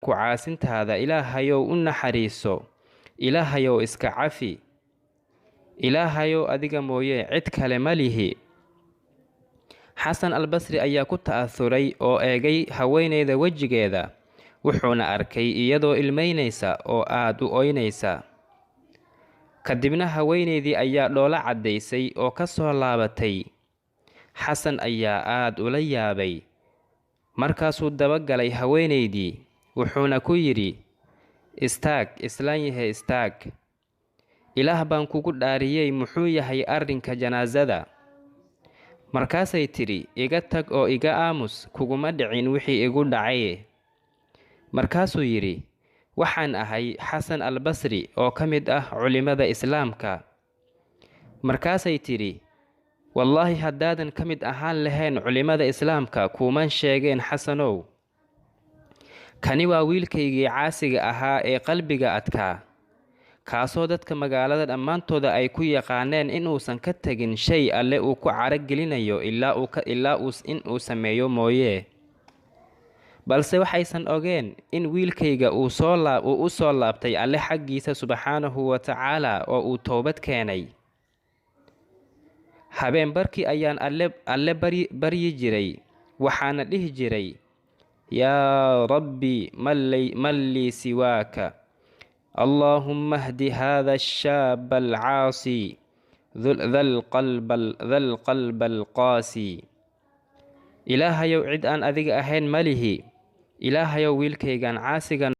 ku caasintaada ilaahayow u naxariiso, ilaahayow iska cafi, ilaahayow adiga mooye cid kale ma lihi. xasan albasri ayaa ku ta'asuray oo eegay haweenayda wejigeeda, wuxuuna arkay iyadoo ilmaynaysa oo aad u oynaysa. kadibna haweenaydii ayaa dhoola caddaysay oo ka soo laabatay. xasan ayaa aad ula yaabay, markaasuu dabagalay haweenaydii, wuxuuna ku yidhi, istaag islaan yahay istaag, ilaah baan kugu dhaariyey muxuu yahay arrinka janaasada. markaasay tidhi, iga tag oo iga aamus, kuguma dhicin wixii igu dhacaye. markaasuu yidhi, waxaan ahay xasan albasri oo ka mid ah culimmada islaamka. markaasay tidhi, wallaahi haddaadan ka mid ahaan lahayn culimmada islaamka kuuman sheegeen xasanow. kani waa wiilkaygii caasiga ahaa ee qalbiga adkaa, kaasoo dadka magaalada dhammaantooda ay ku yaqaaneen inuusan ka tegin shay alle uu ku caro gelinayo ilaa in uu sameeyo mooye. balse waxaysan ogeen in wiilkayga uu u soo laabtay alle xaggiisa subxaanahu wa tacaala oo uu toobad keenay. habeen barkii ayaan alle baryi jiray, waxaana dhihi jiray, yaa rabbi man lii siwaaka, allaahumma hdi haada ashaaba alcaasi dha lqalba alqaasi. ilaahayow cid aan adiga ahayn ma lihi, ilaahayow wiilkaygan caasigan